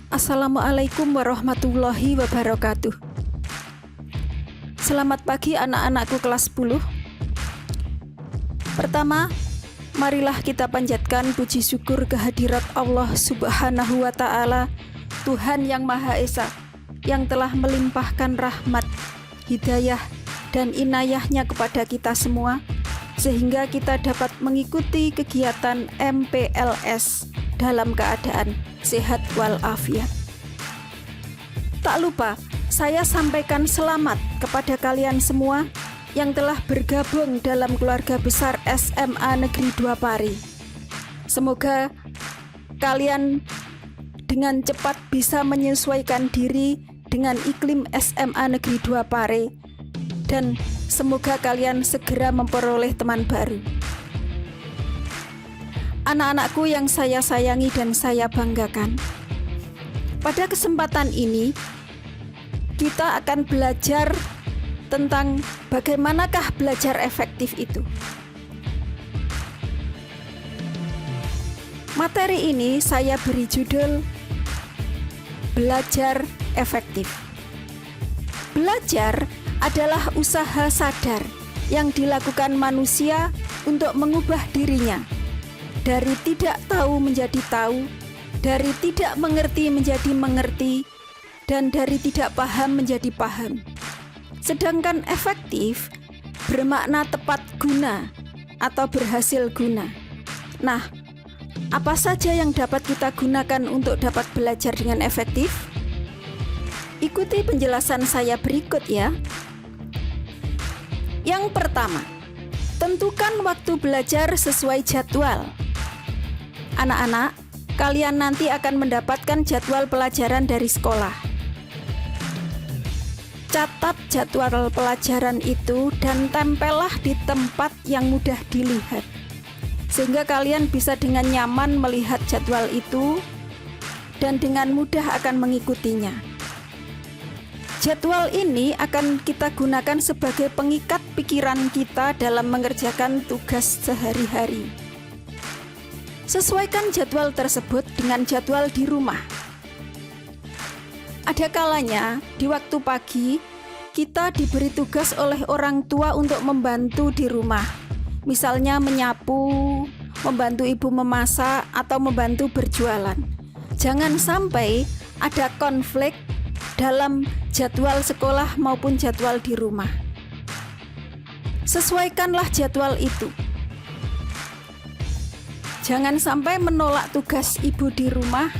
Assalamualaikum warahmatullahi wabarakatuh. Selamat pagi anak-anakku kelas 10. Pertama, marilah kita panjatkan puji syukur kehadirat Allah Subhanahu wa Ta'ala, Tuhan yang Maha Esa, yang telah melimpahkan rahmat, hidayah, dan inayahnya kepada kita semua, sehingga kita dapat mengikuti kegiatan MPLS dalam keadaan sehat walafiat. Tak lupa, saya sampaikan selamat kepada kalian semua yang telah bergabung dalam keluarga besar SMA Negeri 2 Pari. Semoga kalian dengan cepat bisa menyesuaikan diri dengan iklim SMA Negeri 2 Pari, dan semoga kalian segera memperoleh teman baru. Anak-anakku yang saya sayangi dan saya banggakan, pada kesempatan ini kita akan belajar tentang bagaimanakah belajar efektif itu. Materi ini saya beri judul Belajar Efektif. Belajar adalah usaha sadar yang dilakukan manusia untuk mengubah dirinya dari tidak tahu menjadi tahu, dari tidak mengerti menjadi mengerti, dan dari tidak paham menjadi paham. Sedangkan efektif bermakna tepat guna atau berhasil guna. Nah, apa saja yang dapat kita gunakan untuk dapat belajar dengan efektif? Ikuti penjelasan saya berikut ya. Yang pertama, tentukan waktu belajar sesuai jadwal. Anak-anak, kalian nanti akan mendapatkan jadwal pelajaran dari sekolah. Catat jadwal pelajaran itu dan tempellah di tempat yang mudah dilihat, sehingga kalian bisa dengan nyaman melihat jadwal itu dan dengan mudah akan mengikutinya. Jadwal ini akan kita gunakan sebagai pengikat pikiran kita dalam mengerjakan tugas sehari-hari. Sesuaikan jadwal tersebut dengan jadwal di rumah. Ada kalanya di waktu pagi kita diberi tugas oleh orang tua untuk membantu di rumah. Misalnya menyapu, membantu ibu memasak, atau membantu berjualan. Jangan sampai ada konflik dalam jadwal sekolah maupun jadwal di rumah. Sesuaikanlah jadwal itu. Jangan sampai menolak tugas ibu di rumah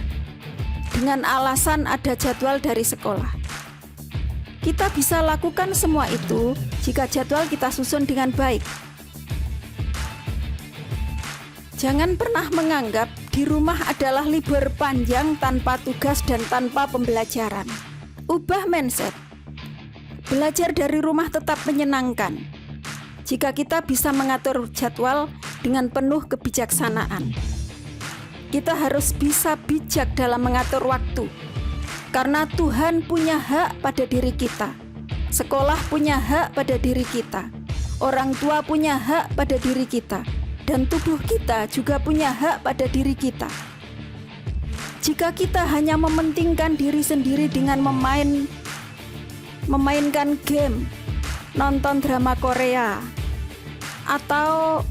dengan alasan ada jadwal dari sekolah. Kita bisa lakukan semua itu jika jadwal kita susun dengan baik. Jangan pernah menganggap di rumah adalah libur panjang tanpa tugas dan tanpa pembelajaran. Ubah mindset. Belajar dari rumah tetap menyenangkan jika kita bisa mengatur jadwal dengan penuh kebijaksanaan. Kita harus bisa bijak dalam mengatur waktu, karena Tuhan punya hak pada diri kita, sekolah punya hak pada diri kita, orang tua punya hak pada diri kita, dan tubuh kita juga punya hak pada diri kita. Jika kita hanya mementingkan diri sendiri dengan memainkan game, nonton drama Korea, atau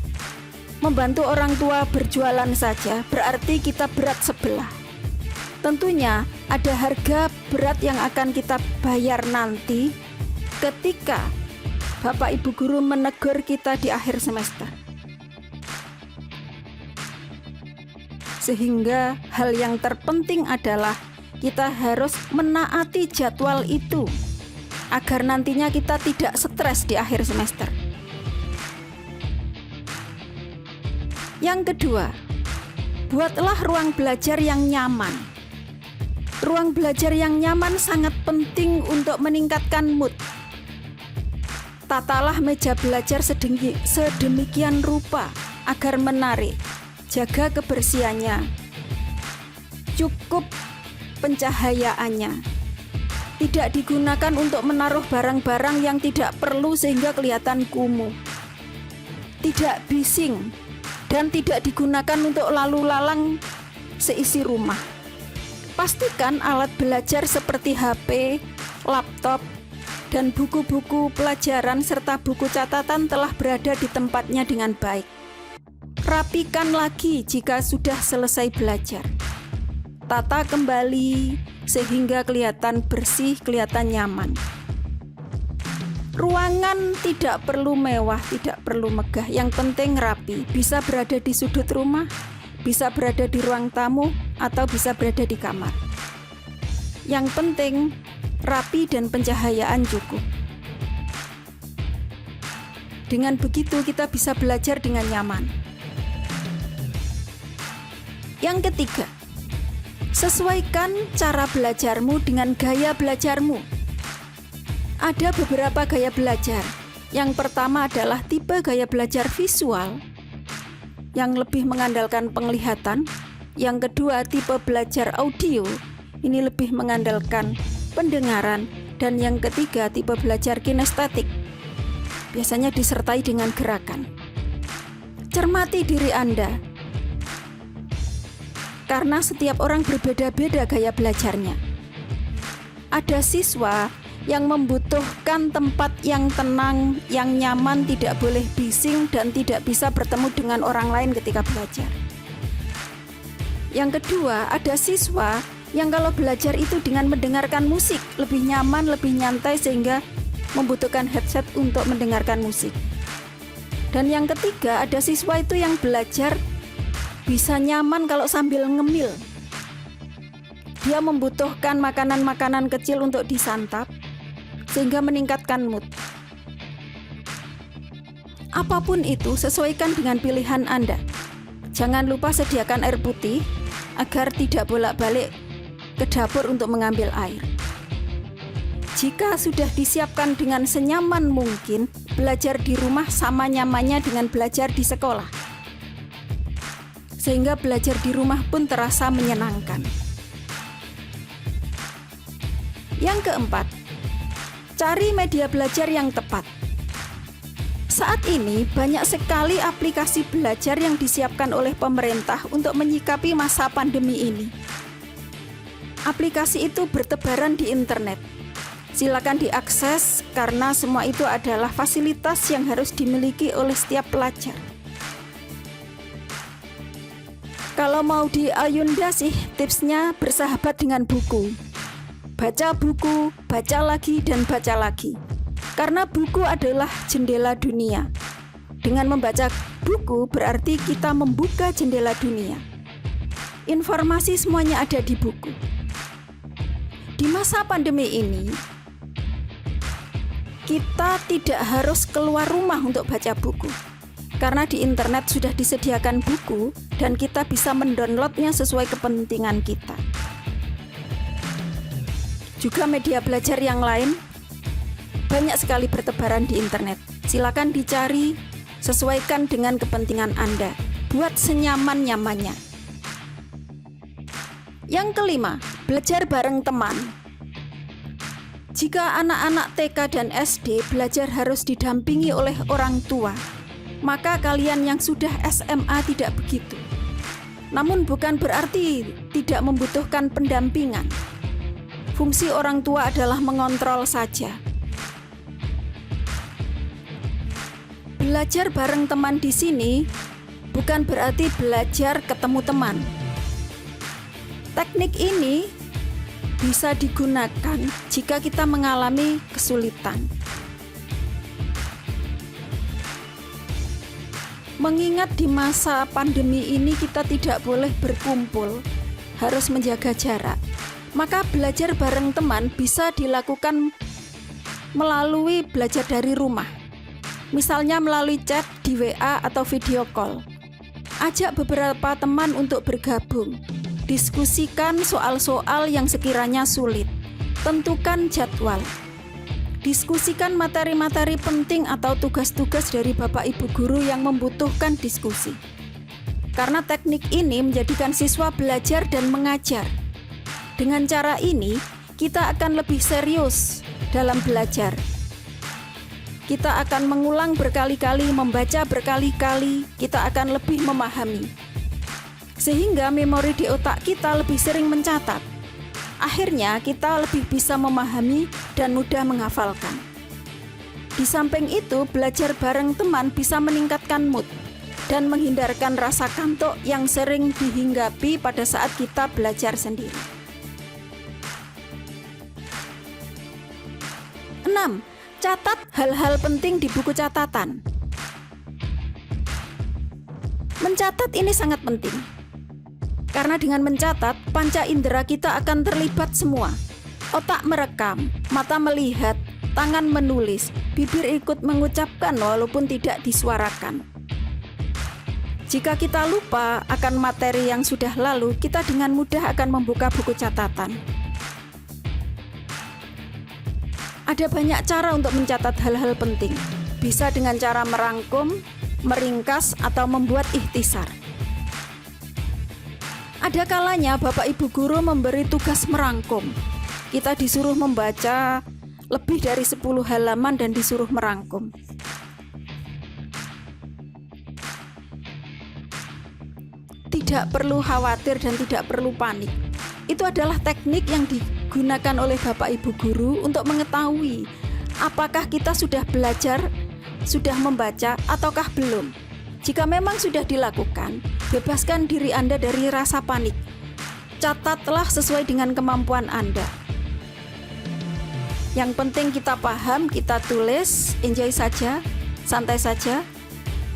membantu orang tua berjualan saja, berarti kita berat sebelah. Tentunya ada harga berat yang akan kita bayar nanti ketika Bapak Ibu Guru menegur kita di akhir semester. Sehingga hal yang terpenting adalah kita harus menaati jadwal itu agar nantinya kita tidak stres di akhir semester. Yang kedua, buatlah ruang belajar yang nyaman. Ruang belajar yang nyaman sangat penting untuk meningkatkan mood. Tatalah meja belajar sedemikian rupa agar menarik. Jaga kebersihannya. Cukup pencahayaannya. Tidak digunakan untuk menaruh barang-barang yang tidak perlu sehingga kelihatan kumuh. Tidak bising dan tidak digunakan untuk lalu lalang seisi rumah. Pastikan alat belajar seperti HP, laptop, dan buku-buku pelajaran serta buku catatan telah berada di tempatnya dengan baik. Rapikan lagi jika sudah selesai belajar. Tata kembali sehingga kelihatan bersih, kelihatan nyaman. Ruangan tidak perlu mewah, tidak perlu megah, yang penting rapi. Bisa berada di sudut rumah, bisa berada di ruang tamu, atau bisa berada di kamar. Yang penting rapi dan pencahayaan cukup. Dengan begitu kita bisa belajar dengan nyaman. Yang ketiga, sesuaikan cara belajarmu dengan gaya belajarmu. Ada beberapa gaya belajar. Yang pertama adalah tipe gaya belajar visual yang lebih mengandalkan penglihatan. Yang kedua, tipe belajar audio, ini lebih mengandalkan pendengaran. Dan yang ketiga, tipe belajar kinestetik, biasanya disertai dengan gerakan. Cermati diri Anda, karena setiap orang berbeda-beda gaya belajarnya. Ada siswa yang membutuhkan tempat yang tenang, yang nyaman, tidak boleh bising, dan tidak bisa bertemu dengan orang lain ketika belajar. Yang kedua, ada siswa yang kalau belajar itu dengan mendengarkan musik, lebih nyaman, lebih nyantai, sehingga membutuhkan headset untuk mendengarkan musik. Dan yang ketiga, ada siswa itu yang belajar bisa nyaman kalau sambil ngemil. Dia membutuhkan makanan-makanan kecil untuk disantap, sehingga meningkatkan mood. Apapun itu, sesuaikan dengan pilihan Anda. Jangan lupa sediakan air putih agar tidak bolak-balik ke dapur untuk mengambil air. Jika sudah disiapkan dengan senyaman mungkin, belajar di rumah sama nyamannya dengan belajar di sekolah. Sehingga belajar di rumah pun terasa menyenangkan. Yang keempat, cari media belajar yang tepat. Saat ini banyak sekali aplikasi belajar yang disiapkan oleh pemerintah untuk menyikapi masa pandemi ini. Aplikasi itu bertebaran di internet. Silakan diakses karena semua itu adalah fasilitas yang harus dimiliki oleh setiap pelajar. Kalau mau di Ayunda sih, tipsnya bersahabat dengan buku. Baca buku, baca lagi dan baca lagi. Karena buku adalah jendela dunia. Dengan membaca buku berarti kita membuka jendela dunia. Informasi semuanya ada di buku. Di masa pandemi ini, kita tidak harus keluar rumah untuk baca buku. Karena di internet sudah disediakan buku dan kita bisa mendownloadnya sesuai kepentingan kita. Juga media belajar yang lain banyak sekali bertebaran di internet. Silakan dicari, sesuaikan dengan kepentingan Anda. Buat senyaman-nyamannya. Yang kelima, belajar bareng teman. Jika anak-anak TK dan SD belajar harus didampingi oleh orang tua, maka kalian yang sudah SMA tidak begitu. Namun bukan berarti tidak membutuhkan pendampingan. Fungsi orang tua adalah mengontrol saja. Belajar bareng teman di sini bukan berarti belajar ketemu teman. Teknik ini bisa digunakan jika kita mengalami kesulitan. Mengingat di masa pandemi ini kita tidak boleh berkumpul, harus menjaga jarak. Maka belajar bareng teman bisa dilakukan melalui belajar dari rumah. Misalnya melalui chat di WA atau video call. Ajak beberapa teman untuk bergabung. Diskusikan soal-soal yang sekiranya sulit. Tentukan jadwal. Diskusikan materi-materi penting atau tugas-tugas dari Bapak Ibu guru yang membutuhkan diskusi. Karena teknik ini menjadikan siswa belajar dan mengajar. Dengan cara ini, kita akan lebih serius dalam belajar. Kita akan mengulang berkali-kali, membaca berkali-kali, kita akan lebih memahami. Sehingga memori di otak kita lebih sering mencatat. Akhirnya kita lebih bisa memahami dan mudah menghafalkan. Di samping itu, belajar bareng teman bisa meningkatkan mood dan menghindarkan rasa kantuk yang sering dihinggapi pada saat kita belajar sendiri. 6. Catat hal-hal penting di buku catatan. Mencatat ini sangat penting. Karena dengan mencatat, panca indera kita akan terlibat semua. Otak merekam, mata melihat, tangan menulis, bibir ikut mengucapkan walaupun tidak disuarakan. Jika kita lupa akan materi yang sudah lalu, kita dengan mudah akan membuka buku catatan. Ada banyak cara untuk mencatat hal-hal penting. Bisa dengan cara merangkum, meringkas, atau membuat ikhtisar. Ada kalanya Bapak Ibu Guru memberi tugas merangkum. Kita disuruh membaca lebih dari 10 halaman dan disuruh merangkum. Tidak perlu khawatir dan tidak perlu panik. Itu adalah teknik yang digunakan oleh Bapak Ibu Guru untuk mengetahui apakah kita sudah belajar, sudah membaca, ataukah belum. Jika memang sudah dilakukan, bebaskan diri Anda dari rasa panik. Catatlah sesuai dengan kemampuan Anda. Yang penting kita paham, kita tulis, enjoy saja, santai saja.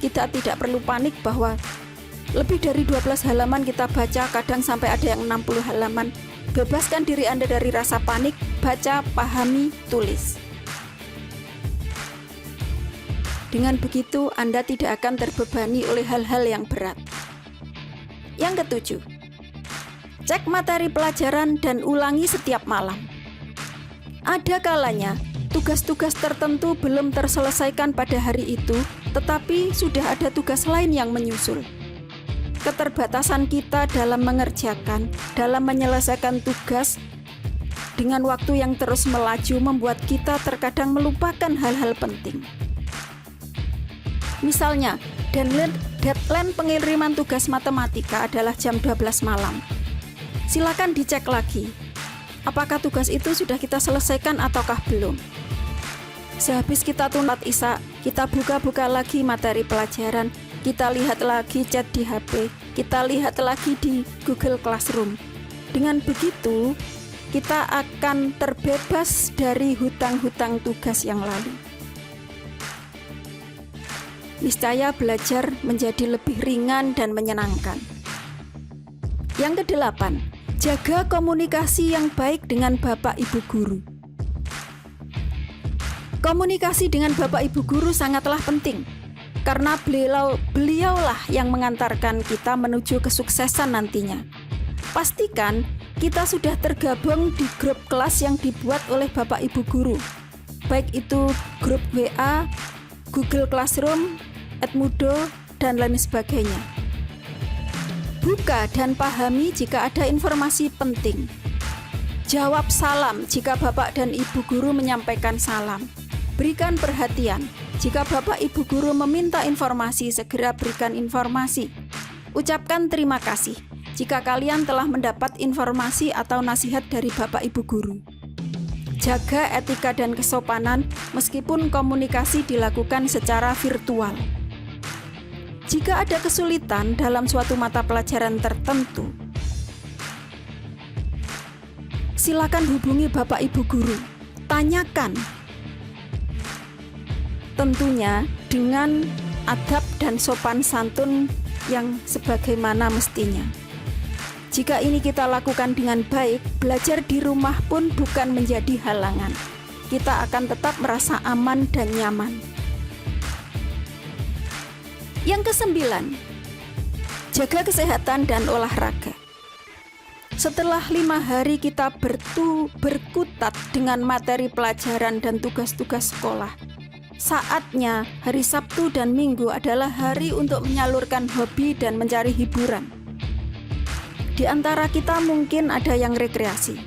Kita tidak perlu panik bahwa lebih dari 12 halaman kita baca, kadang sampai ada yang 60 halaman. Bebaskan diri Anda dari rasa panik, baca, pahami, tulis. Dengan begitu, Anda tidak akan terbebani oleh hal-hal yang berat. Yang ketujuh, cek materi pelajaran dan ulangi setiap malam. Ada kalanya, tugas-tugas tertentu belum terselesaikan pada hari itu, tetapi sudah ada tugas lain yang menyusul. Keterbatasan kita dalam mengerjakan, dalam menyelesaikan tugas dengan waktu yang terus melaju membuat kita terkadang melupakan hal-hal penting. Misalnya, deadline pengiriman tugas matematika adalah jam 12 malam. Silakan dicek lagi, apakah tugas itu sudah kita selesaikan ataukah belum. Sehabis kita tunat isya, kita buka-buka lagi materi pelajaran, kita lihat lagi chat di HP, kita lihat lagi di Google Classroom. Dengan begitu, kita akan terbebas dari hutang-hutang tugas yang lalu. Niscaya belajar menjadi lebih ringan dan menyenangkan. Yang kedelapan, jaga komunikasi yang baik dengan Bapak Ibu Guru. Komunikasi dengan Bapak Ibu Guru sangatlah penting, karena beliaulah yang mengantarkan kita menuju kesuksesan nantinya. Pastikan kita sudah tergabung di grup kelas yang dibuat oleh Bapak Ibu Guru, baik itu grup WA, Google Classroom, Edmodo, dan lain sebagainya. Buka dan pahami jika ada informasi penting. Jawab salam jika Bapak dan Ibu Guru menyampaikan salam. Berikan perhatian. Jika Bapak Ibu Guru meminta informasi, segera berikan informasi. Ucapkan terima kasih jika kalian telah mendapat informasi atau nasihat dari Bapak Ibu Guru. Jaga etika dan kesopanan meskipun komunikasi dilakukan secara virtual. Jika ada kesulitan dalam suatu mata pelajaran tertentu, silakan hubungi Bapak Ibu Guru. Tanyakan. Tentunya dengan adab dan sopan santun yang sebagaimana mestinya. Jika ini kita lakukan dengan baik, belajar di rumah pun bukan menjadi halangan. Kita akan tetap merasa aman dan nyaman. Yang kesembilan, jaga kesehatan dan olahraga. Setelah 5 hari kita berkutat dengan materi pelajaran dan tugas-tugas sekolah, saatnya hari Sabtu dan Minggu adalah hari untuk menyalurkan hobi dan mencari hiburan. Di antara kita mungkin ada yang rekreasi,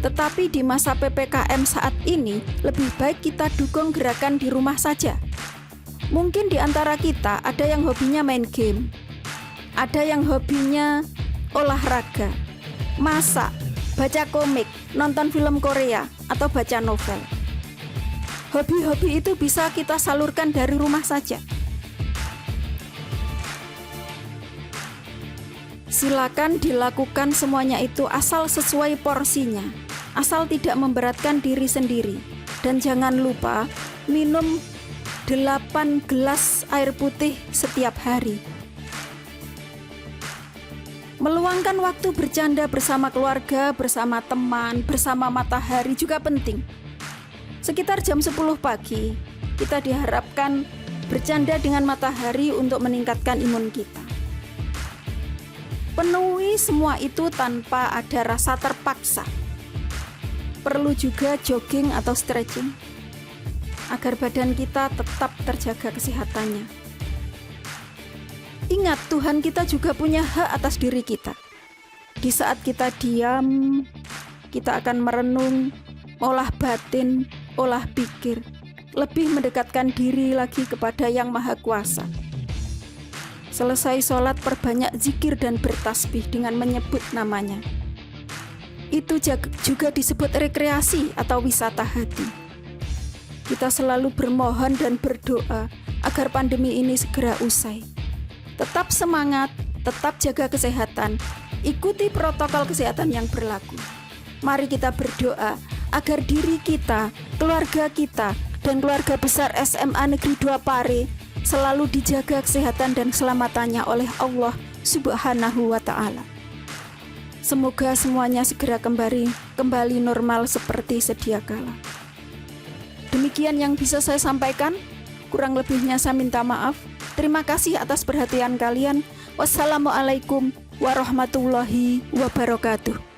tetapi di masa PPKM saat ini lebih baik kita dukung gerakan di rumah saja. Mungkin di antara kita ada yang hobinya main game, ada yang hobinya olahraga, masak, baca komik, nonton film Korea, atau baca novel. Hobi-hobi itu bisa kita salurkan dari rumah saja. Silakan dilakukan semuanya itu asal sesuai porsinya, asal tidak memberatkan diri sendiri. Dan jangan lupa minum 8 gelas air putih setiap hari. Meluangkan waktu bercanda bersama keluarga, bersama teman, bersama matahari juga penting. Sekitar jam 10 pagi, kita diharapkan bercanda dengan matahari untuk meningkatkan imun kita. Penuhi semua itu tanpa ada rasa terpaksa. Perlu juga jogging atau stretching agar badan kita tetap terjaga kesehatannya. Ingat, Tuhan kita juga punya hak atas diri kita. Di saat kita diam, kita akan merenung, olah batin, olah pikir, lebih mendekatkan diri lagi kepada Yang Maha Kuasa. Selesai sholat, perbanyak zikir dan bertasbih dengan menyebut namanya. Itu juga disebut rekreasi atau wisata hati. Kita selalu bermohon dan berdoa agar pandemi ini segera usai. Tetap semangat, tetap jaga kesehatan, ikuti protokol kesehatan yang berlaku. Mari kita berdoa agar diri kita, keluarga kita, dan keluarga besar SMA Negeri 2 Pare selalu dijaga kesehatan dan keselamatannya oleh Allah Subhanahu wa Ta'ala. Semoga semuanya segera kembali normal seperti sedia kala. Demikian yang bisa saya sampaikan. Kurang lebihnya saya minta maaf. Terima kasih atas perhatian kalian. Wassalamualaikum warahmatullahi wabarakatuh.